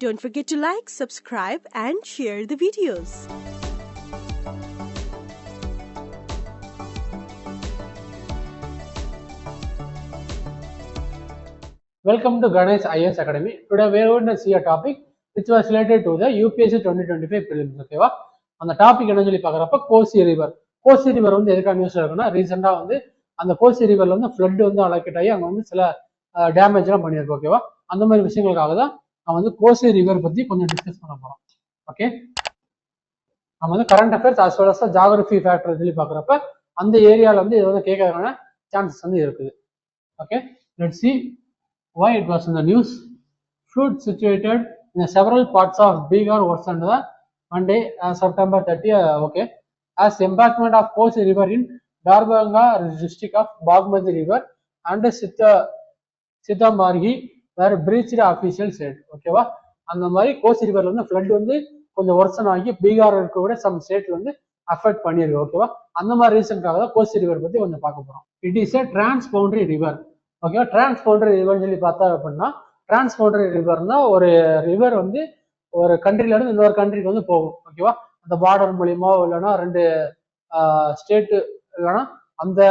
Don't forget to like, subscribe and share the videos. Welcome to Ganesh IAS Academy. Today we are going to see a topic which was related to the UPSC 2025 prelims. Okay வா? அந்த topic என்ன சொல்லி பார்க்குறப்ப Kosi river. Kosi river வந்து எதுக்காக நியூஸ்ல இருக்குன்னா ரீசெண்டாக வந்து அந்த கோசி ரிவர்ல வந்து ஃப்ளட் வந்து அலோகேட் ஆகி அங்கே வந்து சில டேமேஜ்லாம் பண்ணியிருக்கு. ஓகேவா? அந்த மாதிரி விஷயங்களுக்காக தான் நம்ம வந்து கோசி ரிவர் பற்றி கொஞ்சம் டிஸ்கஸ் பண்ண போகிறோம். ஓகே, நம்ம வந்து current affairs as well as geography factor சொல்லி பார்க்குறப்ப அந்த ஏரியாவில் வந்து இது வந்து கேட்கறதுக்கான சான்சஸ் வந்து இருக்குது. Okay, let's see why it was in the news. Flood situated in several parts of Bihar worsened the Monday, September 30. Okay, as embankment of Kosi River in Darbhanga district of Bagmati River and Sitamarhi were breached, official said. Okay வா, அந்த மாதிரி கோசி ரிவர்ல வந்து flood வந்து கொஞ்சம் worsen ஆகி பீகார் இருக்க கூட some ஸ்டேட்ல வந்து அஃபெக்ட் பண்ணியிருக்கு. ஓகேவா, அந்த மாதிரி ரீசன்க்காக தான் கோசி ரிவர் பத்தி கொஞ்சம் பார்க்க போறோம். It is a transboundary river. ஓகேவா, டிரான்ஸ்பவுண்டரி ரிவர் சொல்லி பார்த்தா அப்படின்னா டிரான்ஸ்பவுண்டரி ரிவர்னா ஒரு ரிவர் வந்து ஒரு கண்ட்ரில இருந்து இன்னொரு கண்ட்ரிக்கு வந்து போகும். ஓகேவா, அந்த பார்டர் மூலியமா இல்லைன்னா ரெண்டு ஸ்டேட்டு இல்லைன்னா அந்த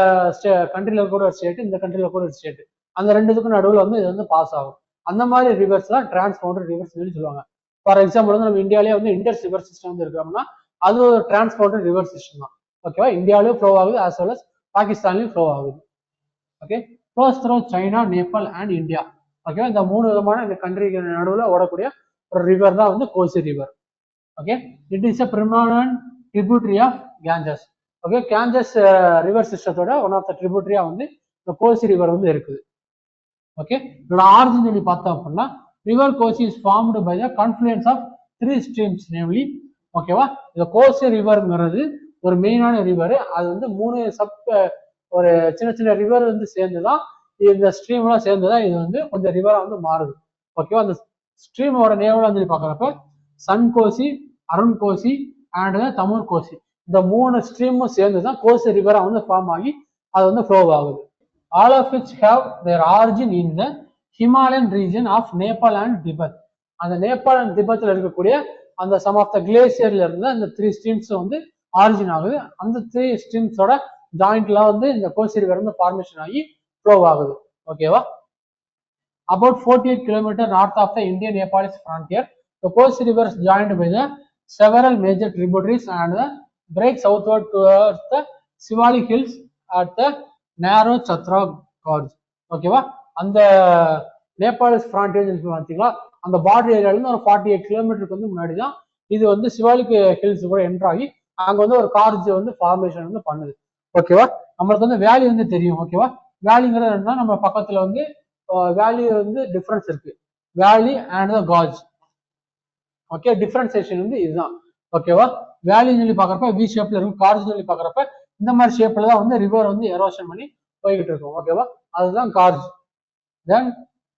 கண்ட்ரில கூட ஒரு ஸ்டேட், இந்த கண்ட்ரில கூட ஒரு ஸ்டேட், அந்த ரெண்டுத்துக்கும் நடுவில் வந்து இது வந்து பாஸ் ஆகும். அந்த மாதிரி ரிவர்ஸ் தான் டிரான்ஸ்பவுண்டரி ரிவர்ஸ் சொல்லி சொல்லுவாங்க. ஃபார் எக்ஸாம்பிள் வந்து நம்ம இந்தியாவிலேயே வந்து இண்டஸ் ரிவர் சிஸ்டம் வந்து இருக்கிறோம்னா அது ஒரு டிரான்ஸ்பவுண்டரி ரிவர் சிஸ்டம் தான். ஓகேவா, இந்தியாவிலேயும் ஃப்ளோ ஆகுது as well as பாகிஸ்தான்லயும் ஃப்ளோ ஆகுது. Okay, flows through China, Nepal and India. Okay, இந்த மூணு விதமான இந்த கண்ட்ரிக்கு நடுவில் ஓடக்கூடிய ஒரு ரிவர் தான் வந்து Kosi river. Okay, it is a predominant tributary of Ganges. Okay, Ganges river சிஸ்டத்தோட ஒன் ஆஃப் த ட்ரிபியூட்டரியா வந்து இந்த கோசி ரிவர் வந்து இருக்குது. ஓகே, இதோட ஆரிஜின் சொல்லி பார்த்தோம் அப்படின்னா river Kosi is formed by the confluence of 3 streams namely. ஓகேவா, இந்த கோசி ரிவர்ங்கிறது ஒரு மெயினான ரிவர். அது வந்து 3 ஒரு சின்ன சின்ன ரிவர் வந்து சேர்ந்துதான் இந்த ஸ்ட்ரீம்லாம் சேர்ந்துதான் இது வந்து கொஞ்சம் ரிவரா வந்து மாறுது. ஓகேவா, அந்த ஸ்ட்ரீமோட நேம்ல வந்து பாக்குறப்ப சன் கோசி, அருண் கோசி அண்ட் தமுர் கோசி, இந்த 3 ஸ்ட்ரீமும் சேர்ந்துதான் கோசி ரிவரா வந்து ஃபார்ம் ஆகி அது வந்து ஃப்ளோ ஆகுது. All of which have their origin in the Himalayan region of Nepal and Tibet. அந்த நேபாள் அண்ட் திபெத்ல இருக்கக்கூடிய அந்த சம் ஆஃப் த கிளேசியர்ல இருந்து அந்த 3 ஸ்ட்ரீம்ஸ் வந்து ஆரிஜின் ஆகுது. அந்த 3 ஸ்ட்ரீம்ஸோட ஜாயிண்ட்ல வந்து இந்த கோசி ரிவர் வந்து ஃபார்மேஷன் ஆகி ஃப்ளோ ஆகுது. ஓகேவா, about 48 km north of the Indian Nepalese frontier, the Kosi river is joined by the several major tributaries and breaks southward towards the Shivalik hills at the narrow Chatra gorge. ஓகேவா, அந்த Nepalese frontier பார்த்தீங்களா, அந்த border ஏரியால இருந்து ஒரு 48 கிலோமீட்டருக்கு வந்து முன்னாடி தான் இது வந்து சிவாலிக் ஹில்ஸ் கூட என்டர் ஆகி அங்க வந்து ஒரு கார்ஜ் வந்து ஃபார்மேஷன் வந்து பண்ணுது. ஓகேவா, நம்மளுக்கு வந்து வேலி வந்து தெரியும். ஓகேவா, வேலிங்கிறது என்னன்னா நம்ம பக்கத்துல வந்து வேலி வந்து டிஃபரன்ஸ் இருக்கு, வேலி and the garage. Okay, differentiation வந்து இதுதான். ஓகேவா, வேலின்னு சொல்லி பாக்குறப்ப வி ஷேப்ல இருக்கும், கார்ஜ் சொல்லி பாக்குறப்ப இந்த மாதிரி ஷேப்ல தான் வந்து ரிவர் வந்து எரோஷன் பண்ணி போய்கிட்டு இருக்கும். ஓகேவா, அதுதான் gorge. Then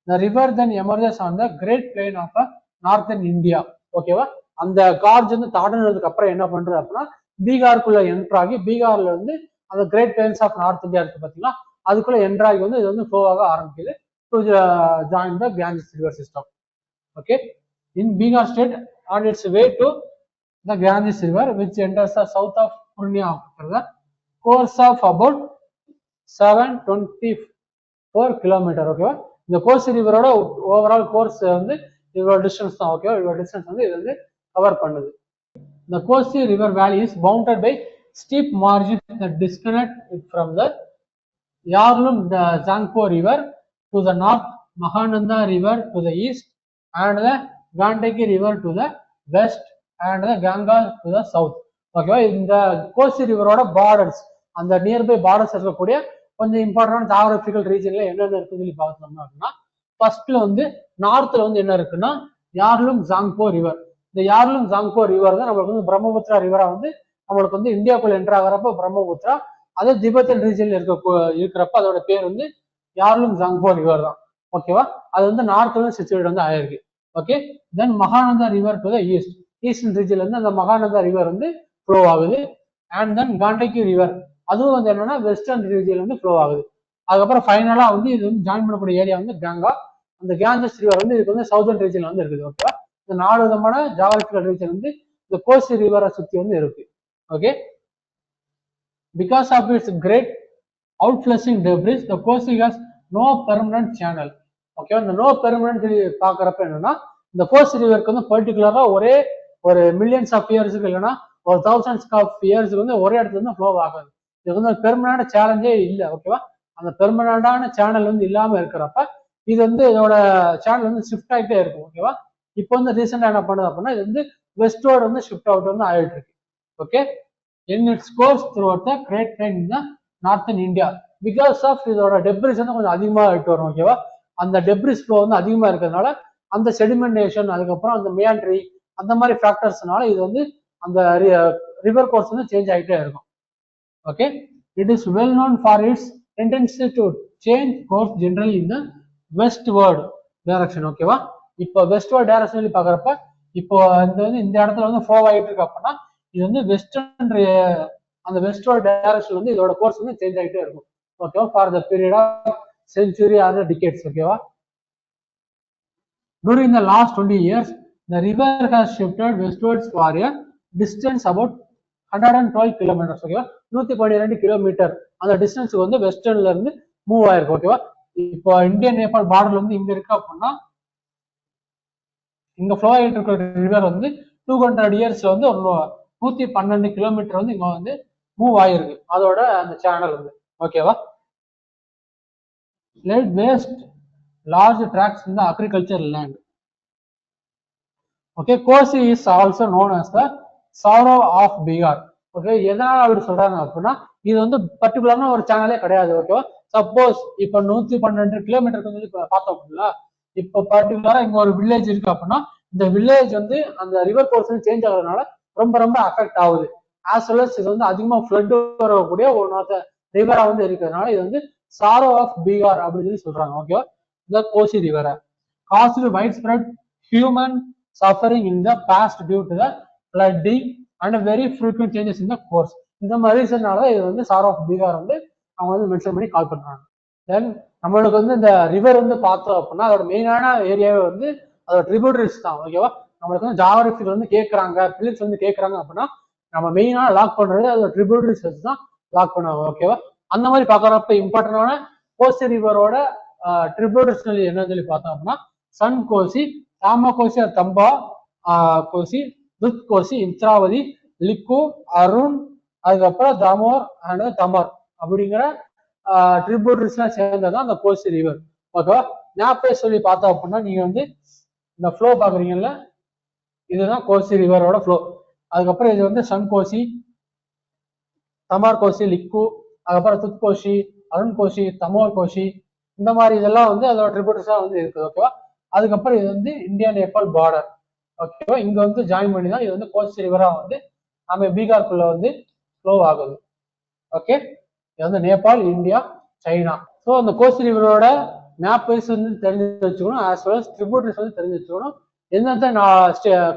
the river then emerges on the great plain of northern India. ஓகேவா, அந்த கார்ஜ் வந்து தாண்டினதுக்கு அப்புறம் என்ன பண்றது அப்படின்னா பீகாருக்குள்ள என்டர் ஆகி பீகார்ல வந்து அந்த great plains of north India இருக்கு பாத்தீங்களா, அதுக்குள்ள என்டர் ஆகி வந்து இது வந்து ஃப்ளோ ஆக ஆரம்பிக்குது to join the Ganges river system. Okay, in Bihar state on its way to the Ganges river which enters the south of Purnia after the course of about 724 kilometer. ஓகேவா, இந்த Kosi ரிவரோட overall course வந்து இவ்வளவு distance தான். ஓகேவா, இவ்வளவு distance வந்து இது வந்து கவர் பண்ணுது. The Kosi river valley is bounded by steep margins that disconnect it from the Yarlung Zangpo river to the north, Mahananda river to the east, and the Gandaki river to the west, and the Ganga to the south. ஓகேவா, இந்த Kosi ரிவரோட borders, அந்த nearby borders இருக்கக்கூடிய கொஞ்சம் important geographical ரீஜன்ல என்னென்ன இருக்குன்னு சொல்லி பார்த்தோம்னா அப்படின்னா ஃபர்ஸ்ட்ல வந்து நார்த்ல வந்து என்ன இருக்குன்னா யார்லுங் ஜாங்போ ரிவர். இந்த யார்லுங் ஜாங்போ ரிவர் தான் நம்மளுக்கு வந்து பிரம்மபுத்திரா ரிவரா வந்து நம்மளுக்கு வந்து இந்தியாக்குள்ள என்டர் ஆகிறப்ப பிரம்மபுத்திரா, அது திபெத்தன் ரீஜன்ல இருக்கிறப்ப அதோட பேர் வந்து யார்லுங் ஜாங்போ ரிவர் தான். ஓகேவா, அது வந்து நார்த்ல இருந்து சிச்சுவேட் வந்து ஆயிருக்கு. Okay, then Mahananda river to the eastern ரீஜன்ல இருந்து அந்த மகானந்தா ரிவர் வந்து ஃப்ளோ ஆகுது. அண்ட் தென் காண்டகி ரிவர், அதுவும் வந்து என்னன்னா வெஸ்டர்ன் ரீஜன்ல இருந்து ஃப்ளோ ஆகுது. அதுக்கப்புறம் ஃபைனலா வந்து இது வந்து ஜாயின் பண்ணக்கூடிய ஏரியா வந்து கங்கா. அந்த கேஞ்சஸ் ரிவர் வந்து இதுக்கு வந்து சவுதர்ன் ரீஜன்ல வந்து இருக்குது. ஓகேவா, இந்த 4 விதமான ஜாகிரபிக்கல் ரீஜன் வந்து இந்த கோசி ரிவரை சுத்தி வந்து இருக்கு. Okay, because of its great outflushing debris, the Kosi has no permanent channel. Okay, இந்த நோ பெர்மனன்ட் சொல்லி பாக்குறப்ப என்னன்னா இந்த கோசி ரிவருக்கு வந்து பர்டிகுலரா ஒரே ஒரு மில்லியன்ஸ் ஆஃப் இயர்ஸுக்கு இல்லைன்னா ஒரு தௌசண்ட்ஸ் ஆஃப் இயர்ஸுக்கு வந்து ஒரே இடத்துல இருந்து ஃப்ளோ ஆகாது. இது வந்து பெர்மனன்ட் சேலஞ்சே இல்லை. ஓகேவா, அந்த பெர்மனண்டான சேனல் வந்து இல்லாம இருக்கிறப்ப இது வந்து இதோட சேனல் வந்து ஷிஃப்ட் ஆகிட்டே இருக்கும். ஓகேவா, இப்போ வந்து ரீசெண்டா என்ன பண்ணுது அப்படின்னா இது வந்து வெஸ்டோட வந்து ஷிஃப்ட் அவுட் வந்து ஆகிட்டு இருக்கு. Okay, in its course throughout the great plain in the northern India because of இதோட டெப்ரிஸ் வந்து கொஞ்சம் அதிகமாக ஆகிட்டு வரும். ஓகேவா, அந்த டெப்ரிஸ் ஃப்ளோ வந்து அதிகமாக இருக்கிறதுனால அந்த செடிமெண்டேஷன் அதுக்கப்புறம் அந்த மியாண்ட்ரி அந்த மாதிரி ஃபேக்டர்ஸ்னால இது வந்து அந்த ரிவர் கோர்ஸ் வந்து சேஞ்ச் ஆகிட்டே இருக்கும். Okay, it is well known for its tendency to change course generally in the westward direction. ஓகேவா, இப்போ வெஸ்ட்வர்ட் டைரக்ஷன் சொல்லி பார்க்குறப்ப இப்போ இந்த இடத்துல வந்து ஃப்ளோ ஆகிட்டு இருக்கு அப்படின்னா இது வந்து வெஸ்டர்ன் அந்த வெஸ்ட்வர்ட் டைரக்ஷன் வந்து இதோட கோர்ஸ் வந்து சேஞ்ச் ஆகிட்டே இருக்கும். ஓகேவா, for the period of century or the decades. ஓகேவா, during the last 20 years the river has shifted westwards for a distance about 112 kilometers. ஓகேவா, 112 கிலோமீட்டர் அந்த டிஸ்டன்ஸ் வந்து வெஸ்டர்ன்ல இருந்து மூவ் ஆயிருக்கு. ஓகேவா, இப்போ இந்தியன் நேபாள் பார்டர்ல வந்து இங்க இருக்கு அப்படின்னா இங்க ஃப்ளோ ஆகிட்டு இருக்கிற ரிவர் வந்து 200 இயர்ஸ்ல வந்து ஒரு 112 கிலோமீட்டர் வந்து இங்க வந்து மூவ் ஆயிருக்கு அதோட அந்த சேனல் வந்து. ஓகேவா, laid waste large tracts in the agricultural land. Okay, Kosi is also known as the sorrow of Bihar. Okay, எதனால அப்படி சொல்றாங்க அப்படின்னா இது வந்து பர்டிகுலரான ஒரு சேனலே கிடையாது. ஓகேவா, சப்போஸ் இப்போ 112 கிலோமீட்டருக்கு வந்து பார்த்தோம் அப்படின்னா இப்போ பர்டிகுலரா இங்க ஒரு வில்லேஜ் இருக்கு அப்படின்னா இந்த வில்லேஜ் வந்து அந்த ரிவர் கோர்ஸ் வந்து சேஞ்ச் ஆகுறதுனால ரொம்ப ரொம்ப அஃபெக்ட் ஆகுது. ஆஸ் வெல் அஸ் இது வந்து அதிகமா ஃப்ளட் வரக்கூடிய ஒரு ரிவரா வந்து இருக்கிறதுனால இது வந்து சாரோ ஆஃப் பீகார் அப்படின்னு சொல்லி சொல்றாங்க. ஓகேவா, இந்த கோசி ரிவரை caused widespread human suffering in the past due to the flooding and very frequent changes in the course. இந்த மாதிரி ரீசன்னால இது வந்து சாரோ ஆஃப் பீகார் வந்து அவங்க வந்து மென்ஷன் பண்ணி கால் பண்றாங்க. தென் நம்மளுக்கு வந்து இந்த ரிவர் வந்து பார்த்தோம் அப்படின்னா அதோட மெயினான ஏரியாவே வந்து அதோட ட்ரிபியூட்டரிஸ் தான். ஓகேவா, நம்மளுக்கு வந்து ஜாகிரபியில் வந்து கேட்கறாங்க பிலிப்ஸ் வந்து கேட்கறாங்க அப்படின்னா நம்ம மெயினான லாக் பண்றது அதோட ட்ரிபியூட்டரிஸ் வச்சு தான் லாக் பண்ணுவாங்க. ஓகேவா, அந்த மாதிரி பாக்குறப்ப இம்பார்ட்டன்டான கோசி ரிவரோட ட்ரிபியூட்டரிஸ் என்னன்னு சொல்லி பார்த்தோம் அப்படின்னா சன் கோசி, தாமா கோசி, தம்பா கோசி, துத் கோசி, இந்திராவதி, லிக்கு, அருண், அதுக்கப்புறம் தமோர் அண்ட் தமர் அப்படிங்கிற ட்ரிபியூட்டரிஸ் எல்லாம் சேர்ந்ததான் அந்த கோசி ரிவர். ஓகேவா, ஞாபகம் சொல்லி பார்த்தோம் அப்படின்னா நீங்க வந்து இந்த ஃப்ளோ பாக்குறீங்கல்ல இதுதான் கோசி ரிவரோட ஃப்ளோ. அதுக்கப்புறம் இது வந்து சன் கோசி, தமார் கோசி, லிக்கு, அதுக்கப்புறம் துத் கோசி, அருண் கோசி, தமோர் கோசி, இந்த மாதிரி இதெல்லாம் வந்து அதோட ட்ரிபியூட்டர்ஸா வந்து இருக்குது. ஓகேவா, அதுக்கப்புறம் இது வந்து இந்தியா நேபாள் பார்டர். ஓகேவா, இங்க வந்து ஜாயின் பண்ணி தான் இது வந்து கோசி ரிவரா வந்து நம்ம பீகார்க்குள்ள வந்து ஃப்ளோ ஆகுது. ஓகே, இது வந்து நேபாள், இந்தியா, சைனா. ஸோ அந்த கோசி ரிவரோட மேப் வைஸ் வந்து தெரிஞ்சு வச்சுக்கணும், ஆஸ் வெல் அஸ் ட்ரிபியூட்டர்ஸ் வந்து தெரிஞ்சு வச்சுக்கணும். எந்தெந்த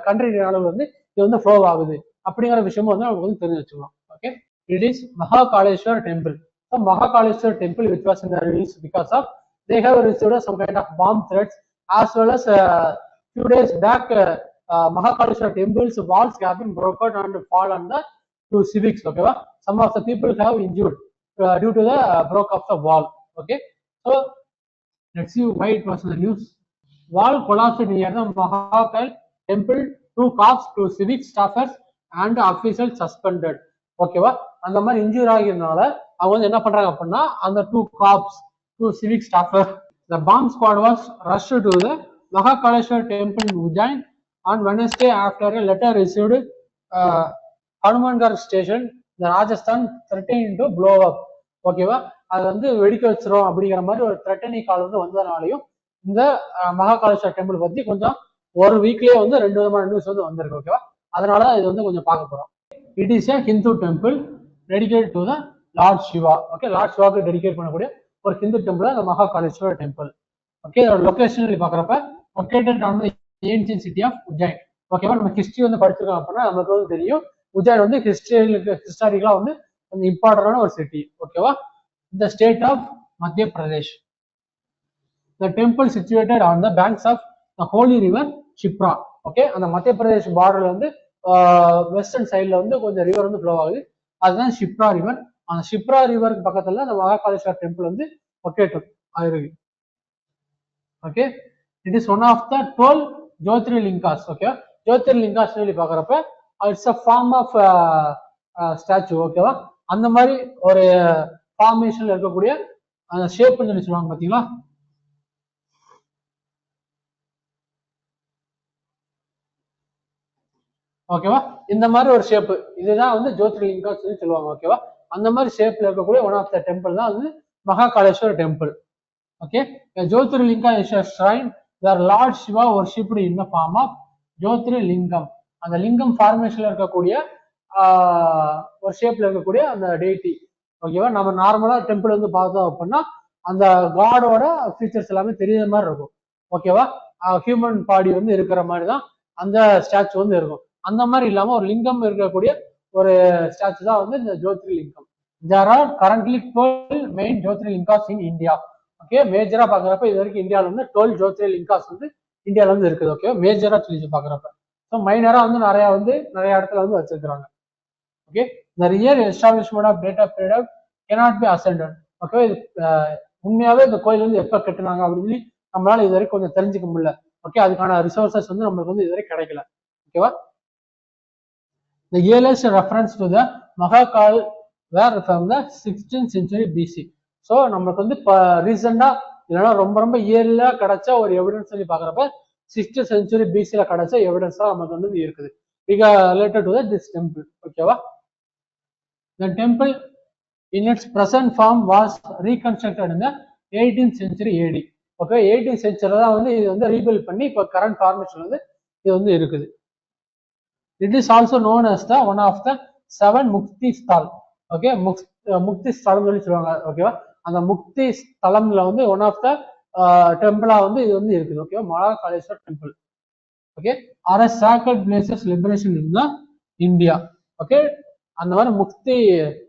கண்ட்ரி நாடுகள் வந்து இது வந்து ஃப்ளோ ஆகுது அப்படிங்கிற விஷயமும் வந்து நமக்கு வந்து தெரிஞ்சு வச்சுக்கணும். Okay, it is Mahakaleshwar temple. So Mahakaleshwar temple which was in the release because of they have received some kind of bomb threats as well as few days back Mahakaleshwar temple's walls have been broken and fall on the two civics. Okay, some of the people have injured due to the broke of the wall. Okay, so let's see why it was in the news. Wall collapsed near the Mahakal temple, 2 cops, 2 civic staffers and officials suspended. ஓகேவா, அந்த மாதிரி injure ஆகியதுனால அவங்க வந்து என்ன பண்றாங்க அப்படின்னா அந்த 2 cops, 2 civic staffers, the bomb squad was rushed to the Mahakaleshwar temple in Ujjain on Wednesday after a letter received Hanumangarh station, the Rajasthan threatening to blow up. ஓகேவா, அது வந்து வெடிக்க வச்சிரும் அப்படிங்கிற மாதிரி ஒரு த்ரெட்டனிங் கால் வந்து வந்ததுனாலையும் இந்த மகாகாலேஸ்வர் டெம்பிள் பத்தி கொஞ்சம் ஒரு வீக்லயே வந்து 2 விதமான நியூஸ் வந்து வந்திருக்கு. ஓகேவா, அதனால இது வந்து கொஞ்சம் பார்க்க போறோம். It is a Hindu temple dedicated to the Lord Shiva. Okay, Lord Shiva க்கு டெடிகேட் பண்ணக்கூடிய ஒரு ஹிந்து டெம்பிள் அந்த மகாகாலேஸ்வர் டெம்பிள். ஓகே, இதோட லொகேஷன் பாக்குறப்ப located on the ancient city of Ujjain. ஓகேவா, நம்ம ஹிஸ்டரி வந்து படிச்சிருக்கோம் அப்படின்னா நமக்கு வந்து தெரியும் உஜ்ஜைன் வந்து ஹிஸ்டாரிக்கலா வந்து கொஞ்சம் இம்பார்ட்டன்டான ஒரு சிட்டி. ஓகேவா, இந்த ஸ்டேட் ஆஃப் மத்திய Pradesh. The temple situated on the banks of the holy river Shipra. Okay, அந்த மத்திய பிரதேஷ் பார்டர்ல வந்து வெஸ்டர்ன் சைட்ல வந்து கொஞ்சம் ரிவர் வந்து ஃப்ளோ ஆகுது. அதுதான் ஷிப்ரா ரிவர். அந்த ஷிப்ரா ரிவருக்கு பக்கத்துல அந்த மகாகாலேஸ்வர் டெம்பிள் வந்து லொக்கேட் ஆயிருக்கு. Okay, it is one of the 12 Jyotirlingas. Okay, Jyotirlingas சொல்லி பாக்குறப்ப it's a form of statue. ஓகேவா, அந்த மாதிரி ஒரு ஃபார்மேஷன்ல இருக்கக்கூடிய அந்த ஷேப்னு சொல்லி சொல்லுவாங்க பாத்தீங்களா. ஓகேவா, இந்த மாதிரி ஒரு ஷேப், இதுதான் வந்து ஜோதிர்லிங்கா சொல்லி சொல்லுவாங்க. ஓகேவா, அந்த மாதிரி ஷேப்ல இருக்கக்கூடிய ஒன் ஆஃப் த டெம்பிள் தான் வந்து Mahakaleshwar temple. Okay, Jyotirlinga is a shrine where Lord Shiva worshipped in the form of Jyotirlingam. அந்த லிங்கம் ஃபார்மேஷன்ல இருக்கக்கூடிய ஒரு ஷேப்ல இருக்கக்கூடிய அந்த டெய்டி. ஓகேவா, நம்ம நார்மலா டெம்பிள் வந்து பார்த்தோம் அப்படின்னா அந்த காடோட ஃபீச்சர்ஸ் எல்லாமே தெரியுற மாதிரி இருக்கும். ஓகேவா, ஹியூமன் பாடி வந்து இருக்கிற மாதிரி தான் அந்த ஸ்டாச்சு வந்து இருக்கும். அந்த மாதிரி இல்லாம ஒரு லிங்கம் இருக்கக்கூடிய ஒரு ஸ்டாச்சு தான் வந்து இந்த Jyotirlingam. There are currently 12 main Jyotirlingas in India. Okay, மேஜரா பாக்குறப்ப இது வரைக்கும் இந்தியாவில வந்து 12 ஜோதிர்லிங்காஸ் வந்து இந்தியாவில வந்து இருக்குது. ஓகே, மேஜரா சொல்லி பாக்குறப்ப ஸோ மைனரா வந்து நிறைய இடத்துல வந்து வச்சிருக்காங்க. Okay, the real establishment of data period cannot be ascended. Okay, இது உண்மையாவே இந்த கோயில் வந்து எப்ப கட்டினாங்க அப்படின்னு நம்மளால இது வரைக்கும் கொஞ்சம் தெரிஞ்சுக்க முடியல. ஓகே, அதுக்கான ரிசோர்சஸ் வந்து நம்மளுக்கு வந்து இதுவரை கிடைக்கல. ஓகேவா, the earliest reference to the Mahakal were from the 16th century BC. So நம்மளுக்கு வந்து இப்போ ரீசெண்டா இல்லைன்னா ரொம்ப இயர்லியா கிடைச்ச ஒரு எவிடன்ஸ் சொல்லி பாக்குறப்ப 6th century BC கிடைச்ச எவிடன்ஸ் தான் நமக்கு வந்து இருக்குது ரிலேட்டட் டு திஸ் டெம்பிள். ஓகேவா, the temple in its present form was reconstructed in the 18th century AD. Okay, 18th century தான் வந்து இது வந்து ரீபில்ட் பண்ணி இப்போ கரண்ட் ஃபார்மேஷன் வந்து இது வந்து இருக்குது. It is also known as the one of the 7 Mukti Sthal. Okay, முக்தி ஸ்தலம் சொல்லி சொல்லுவாங்க. ஓகேவா, அந்த முக்தி ஸ்தலம்ல வந்து ஒன் ஆஃப் த டெம்பிளா வந்து இது வந்து இருக்குது. Okay, Mahakaleshwar temple. Okay, are as sacred places liberation in the India. Okay, அந்த மாதிரி முக்தி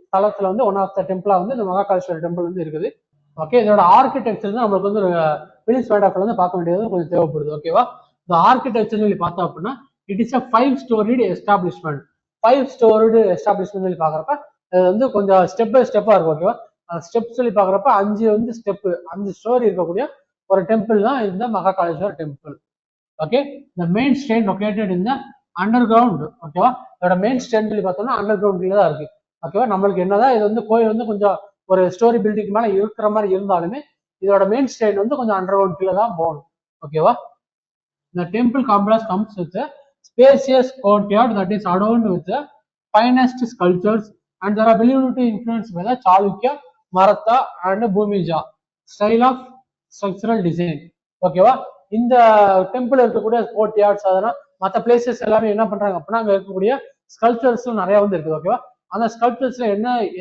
ஸ்தலத்துல வந்து ஒன் ஆஃப் த டெம்பிளா வந்து இந்த மகாகாலேஸ்வர் டெம்பிள் வந்து இருக்குது. ஓகே, இதோட ஆர்கிடெக்சர் தான் நம்மளுக்கு வந்து பிலிம்ஸ் மேடாப்ல வந்து பார்க்க வேண்டியது கொஞ்சம் தேவைப்படுது. ஓகேவா, இந்த ஆர்கிடெக்சர் சொல்லி பார்த்தோம் அப்படின்னா it is a 5-storied establishment. 5-storied establishment சொல்லி பாக்குறப்ப அது வந்து கொஞ்சம் ஸ்டெப் பை ஸ்டெப்பா இருக்கும். ஓகேவா, ஸ்டெப் சொல்லி பாக்குறப்ப 5 ஸ்டோரி இருக்கக்கூடிய ஒரு டெம்பிள் தான் இந்த Mahakaleshwar temple. Okay, the main shrine located in the underground. ஓகேவா, இதோட மெயின் ஸ்ட்ரெயின் சொல்லி பார்த்தோம்னா அண்டர் கிரவுண்ட்ல தான் இருக்கு. ஓகேவா, நம்மளுக்கு என்னதான் இது வந்து கோயில் வந்து கொஞ்சம் ஒரு ஸ்டோரி பில்டிங் மேல இருக்கிற மாதிரி இருந்தாலுமே இதோட மெயின் ஸ்ட்ரெயின் வந்து கொஞ்சம் அண்டர் கிரவுண்ட் கீழே தான் போகணும். ஓகேவா, the temple complex comes with a spacious courtyard that is adorned with the finest sculptures and they are believed to influence by the Chalukya, Maratha and Bhumija style of structural design. ஓகேவா, இந்த temple இருக்கக்கூடிய கோர்ட்யார்ட்ஸ் அதெல்லாம் மற்ற places எல்லாமே என்ன பண்றாங்க அப்படின்னா அங்க இருக்கக்கூடிய ஸ்கல்ப்சர்ஸ் நிறைய வந்து இருக்குது. ஓகேவா, அந்த ஸ்கல்ப்சர்ஸ்ல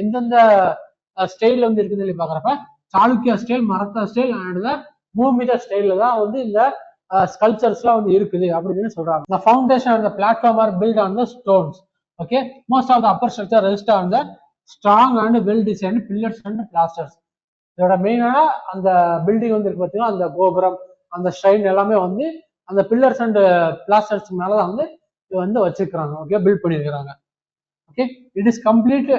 எந்தெந்த ஸ்டைல் வந்து இருக்குன்னு சொல்லி பாக்குறப்ப Chalukya style, Maratha style and Bhumija ஸ்டைல்ல தான் வந்து இந்த ஸ்கல்ப்சர்ஸ்லாம் வந்து இருக்குது அப்படின்னு சொல்றாங்க. The foundation and the platform are built on the stones. Okay, most of the upper structure rests on the strong and well designed pillars and pilasters. இதோட மெயினான அந்த பில்டிங் வந்து இருக்கு பார்த்தீங்கன்னா அந்த கோபுரம் அந்த ஷைன் எல்லாமே வந்து அந்த பில்லர்ஸ் அண்ட் பிளாஸ்டர்ஸ் மேலதான் வந்து இது வந்து வச்சிருக்கிறாங்க. ஓகே, பில்ட் பண்ணிருக்கிறாங்க. Okay, it is complete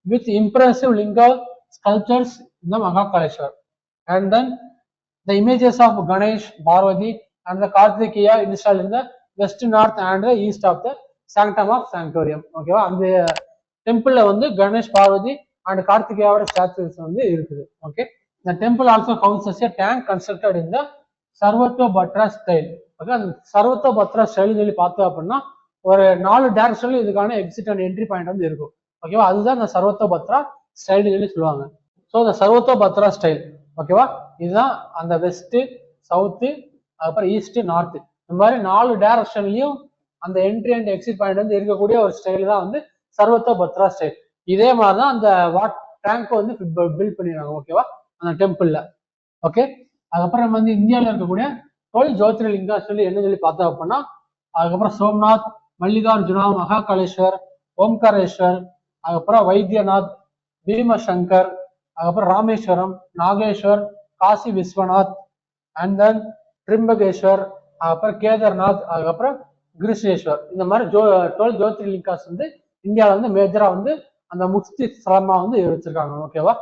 with impressive linga sculptures in the Mahakaleshwar and then the images of Ganesh, Parvati and the Kartikeya installed in the west, north and the east of the sanctum of sanctorium. ஓகேவா, அந்த டெம்பிள்ல வந்து Ganesh, Parvati and கார்த்திகேயோட statues வந்து இருக்குது. Okay, the temple also houses a tank constructed in the Sarvatobhadra style. ஓகே, அந்த Sarvatobhadra style சொல்லி பார்த்தோம் அப்படின்னா ஒரு 4 டைரக்ஷன்ல இதுக்கான எக்ஸிட் அண்ட் என்ட்ரி பாயிண்ட் வந்து இருக்கும். ஓகேவா, அதுதான் இந்த சர்வத்தோபத்ரா ஸ்டைல் சொல்லி சொல்லுவாங்க. ஸோ இந்த சர்வத்தோபத்ரா ஸ்டைல் ஓகேவா, இதுதான் அந்த வெஸ்ட், சவுத்து, அதுக்கப்புறம் ஈஸ்ட், நார்த், இந்த மாதிரி 4 டைரக்ஷன்லயும் அந்த என்ட்ரி அண்ட் எக்ஸிட் பாயிண்ட் வந்து இருக்கக்கூடிய ஒரு ஸ்டைல் தான் வந்து சர்வத்தோபத்ரா ஸ்டைல். இதே மாதிரிதான் அந்த டேங்க் வந்து பில்ட் பண்ணிடுறாங்க. ஓகேவா, அந்த டெம்பிள்ல. ஓகே, அதுக்கப்புறம் நம்ம வந்து இந்தியாவில் இருக்கக்கூடிய 12 ஜோதிர்லிங்கா சொல்லி என்ன சொல்லி பார்த்தோம் அப்படின்னா அதுக்கப்புறம் சோம்நாத், மல்லிகார்ஜுனா, மகாகாலேஸ்வர், ஓம்காரேஸ்வர், அதுக்கப்புறம் வைத்தியநாத், பீமசங்கர், அதுக்கப்புறம் ராமேஸ்வரம், நாகேஸ்வர், காசி விஸ்வநாத் அண்ட் தென் திரிம்பகேஸ்வர், அதுக்கப்புறம் கேதார்நாத், அதுக்கப்புறம் கிருஷ்ணேஸ்வர் இந்த மாதிரி 12 ஜோதிர்லிங்காஸ் வந்து இந்தியாவில் வந்து மேஜரா வந்து அந்த முக்தி ஸ்தலமா வந்து வச்சிருக்காங்க. ஓகேவா?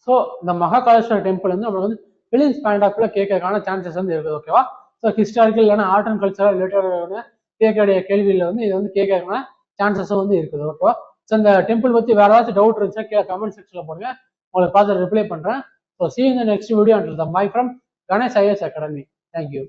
ஸோ இந்த மகாகாலேஸ்வரர் டெம்பிள் வந்து நம்மளுக்கு வந்து பிலிம்ஸ் பாயிண்ட் ஆஃப் வியூல கேட்கறதுக்கான சான்சஸ் வந்து இருக்குது. ஓகேவா? ஸோ ஹிஸ்டாரிக்கல் இல்லைன்னா ஆர்ட் அண்ட் கல்ச்சரல் ரிலேட்டடான கேட்கக்கூடிய கேள்வியில வந்து இது வந்து கேட்கறதுக்கான சான்சஸும் வந்து இருக்குது. ஓகேவா? ஸோ இந்த டெம்பிள் பத்தி வேற ஏதாச்சும் டவுட் இருந்துச்சா கீழே கமெண்ட் செக்ஷன்ல போடுங்க, உங்களுக்கு பார்த்து ரிப்ளை பண்றேன். So see you in the next video. Until then, bye from Ganesh IAS Academy. Thank you.